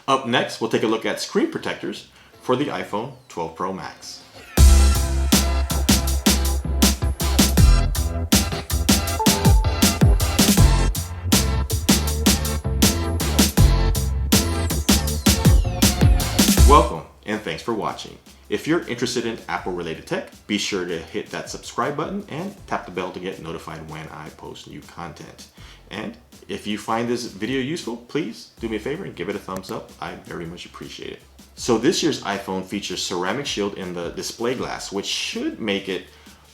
Up next, we'll take a look at screen protectors for the iPhone 12 Pro Max. Welcome, and thanks for watching. If you're interested in Apple-related tech, be sure to hit that subscribe button and tap the bell to get notified when I post new content. And if you find this video useful, please do me a favor and give it a thumbs up. I very much appreciate it. So this year's iPhone features ceramic shield in the display glass, which should make it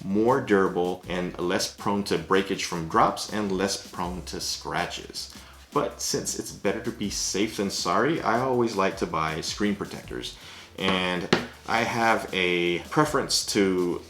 more durable and less prone to breakage from drops and less prone to scratches. But since it's better to be safe than sorry, I always like to buy screen protectors. And I have a preference to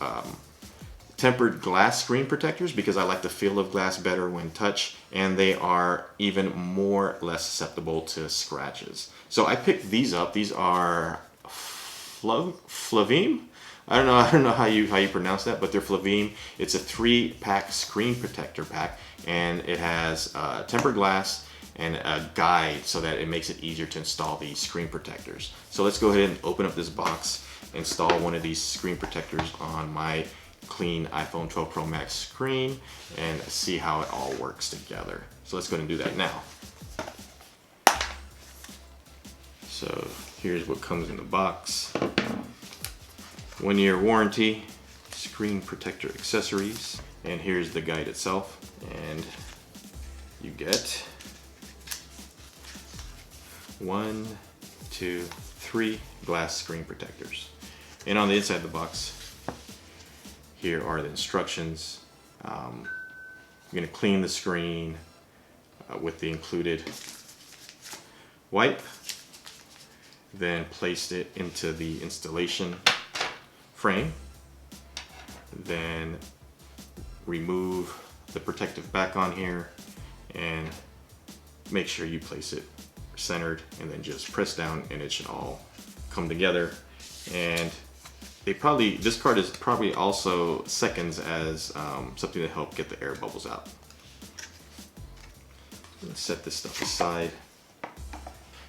tempered glass screen protectors because I like the feel of glass better when touched, and they are even less susceptible to scratches. So I picked these up. These are Floveme. I don't know how you pronounce that, but they're Floveme. It's a 3-pack screen protector pack, and it has tempered glass and a guide so that it makes it easier to install these screen protectors. So let's go ahead and open up this box, install one of these screen protectors on my clean iPhone 12 Pro Max screen, and see how it all works together. So let's go ahead and do that now. So here's what comes in the box. 1-year warranty, screen protector accessories, and here's the guide itself. And you get 1, 2, 3 glass screen protectors. And on the inside of the box, here are the instructions. I'm going to clean the screen with the included wipe, then place it into the installation frame, then remove the protective back on here and make sure you place it centered, and then just press down and it should all come together. And this card is probably also seconds as something to help get the air bubbles out. Let's set this stuff aside.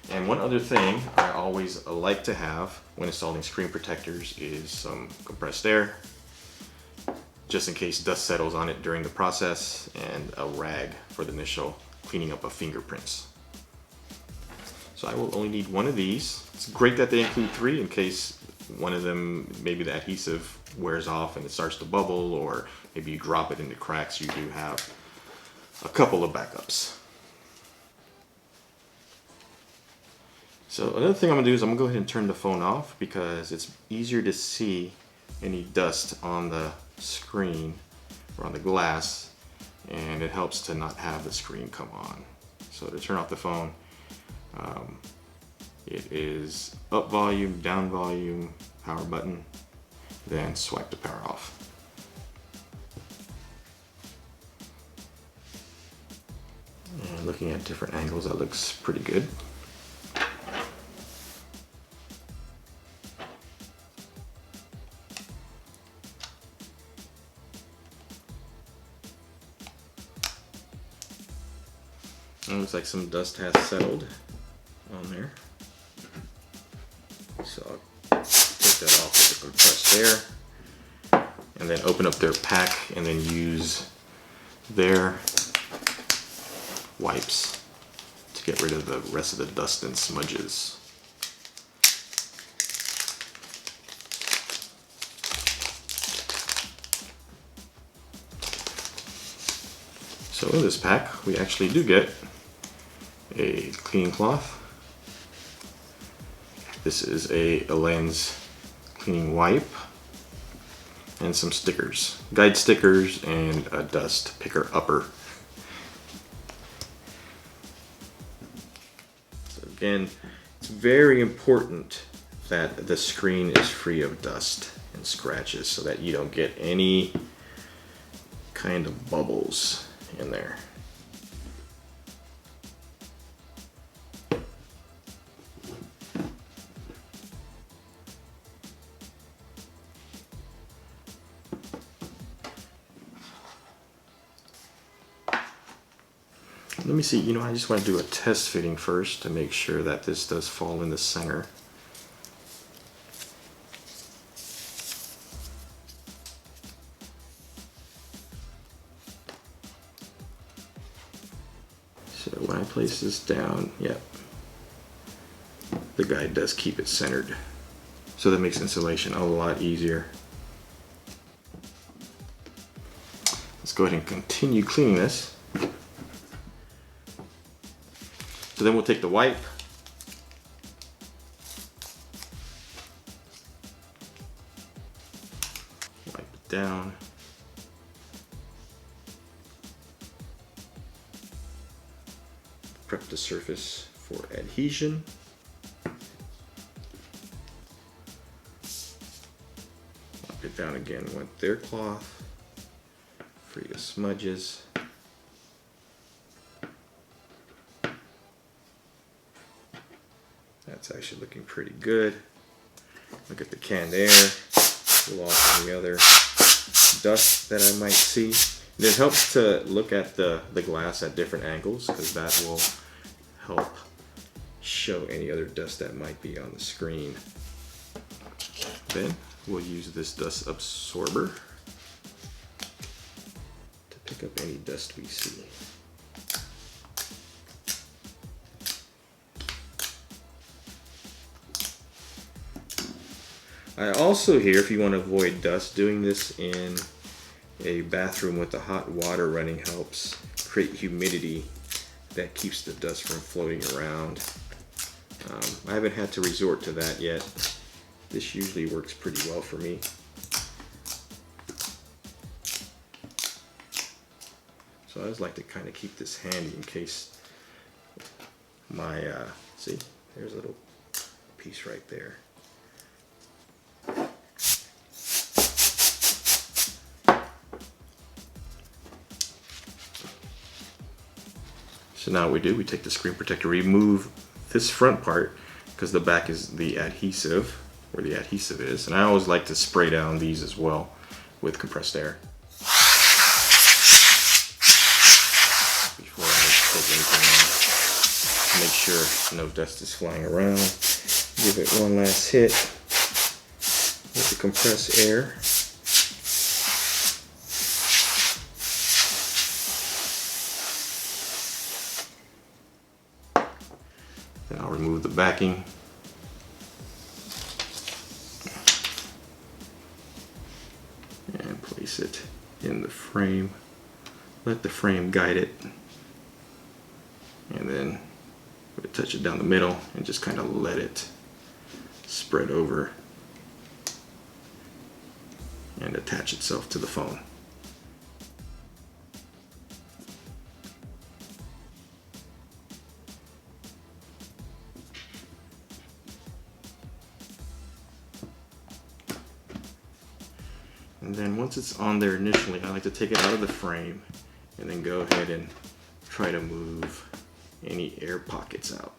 And one other thing I always like to have when installing screen protectors is some compressed air, just in case dust settles on it during the process, and a rag for the initial cleaning up of fingerprints. So I will only need one of these. It's great that they include 3 in case one of them, maybe the adhesive wears off and it starts to bubble, or maybe you drop it into cracks. You do have a couple of backups. So another thing I'm gonna do is I'm gonna go ahead and turn the phone off because it's easier to see any dust on the screen or on the glass, and it helps to not have the screen come on. So to turn off the phone, it is up volume, down volume, power button, then swipe the power off. And looking at different angles, that looks pretty good. It looks like some dust has settled on there. So I'll take that off with the compressed air, and then open up their pack and then use their wipes to get rid of the rest of the dust and smudges. So in this pack, we actually do get a cleaning cloth. This is a lens cleaning wipe and some stickers, guide stickers, and a dust picker upper. So again, it's very important that the screen is free of dust and scratches so that you don't get any kind of bubbles in there. Let me see, you know, I just want to do a test fitting first to make sure that this does fall in the center. So when I place this down, yep, the guide does keep it centered. So that makes installation a lot easier. Let's go ahead and continue cleaning this. So then we'll take the wipe, wipe it down. Prep the surface for adhesion. Wipe it down again with their cloth, free of smudges. That's actually looking pretty good. Look at the canned air, pull off any other dust that I might see. And it helps to look at the glass at different angles, because that will help show any other dust that might be on the screen. Then we'll use this dust absorber to pick up any dust we see. I also hear, if you want to avoid dust, doing this in a bathroom with the hot water running helps create humidity that keeps the dust from floating around. I haven't had to resort to that yet. This usually works pretty well for me. So I always like to kind of keep this handy in case my, see, there's a little piece right there. So now what we do, we take the screen protector, remove this front part, because the back is the adhesive, where the adhesive is. And I always like to spray down these as well with compressed air before I take anything on, to make sure no dust is flying around. Give it one last hit with the compressed air. Then I'll remove the backing. And place it in the frame. Let the frame guide it. And then touch it down the middle and just kind of let it spread over and attach itself to the phone. And then once it's on there initially, I like to take it out of the frame and then go ahead and try to move any air pockets out.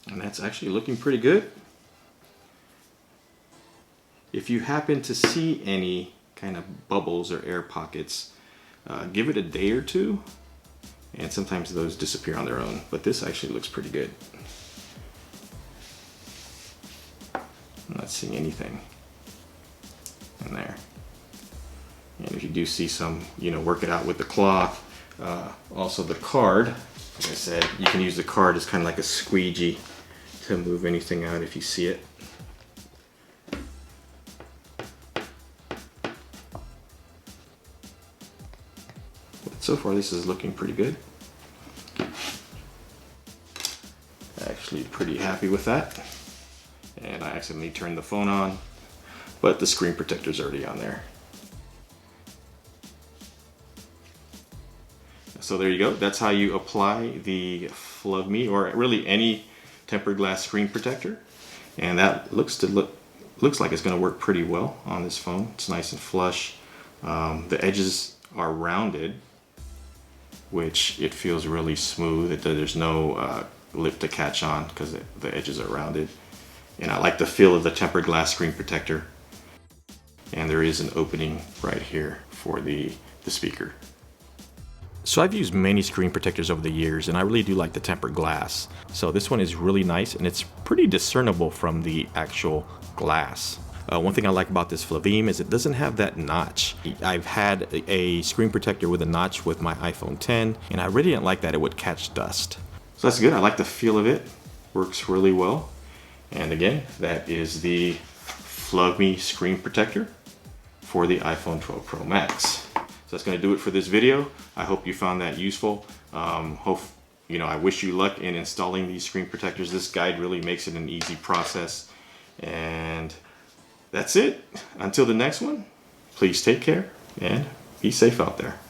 And that's actually looking pretty good. If you happen to see any kind of bubbles or air pockets, give it a day or two, and sometimes those disappear on their own, but this actually looks pretty good. I'm not seeing anything in there. And if you do see some, work it out with the cloth. Also the card, like I said, you can use the card as kind of like a squeegee to move anything out if you see it. But so far this is looking pretty good. Actually pretty happy with that. And I accidentally turned the phone on, but the screen protector is already on there. So there you go. That's how you apply the Floveme, or really any tempered glass screen protector, and that looks like it's going to work pretty well on this phone. It's nice and flush. The edges are rounded, which it feels really smooth. There's no lip to catch on because the edges are rounded. And I like the feel of the tempered glass screen protector. And there is an opening right here for the speaker. So I've used many screen protectors over the years, and I really do like the tempered glass. So this one is really nice, and it's pretty discernible from the actual glass. One thing I like about this Floveme is it doesn't have that notch. I've had a screen protector with a notch with my iPhone 10, and I really didn't like that it would catch dust. So that's good. I like the feel of it. Works really well. And again, that is the Floveme screen protector for the iPhone 12 Pro Max. So that's going to do it for this video. I hope you found that useful. I wish you luck in installing these screen protectors. This guide really makes it an easy process. And that's it. Until the next one, please take care and be safe out there.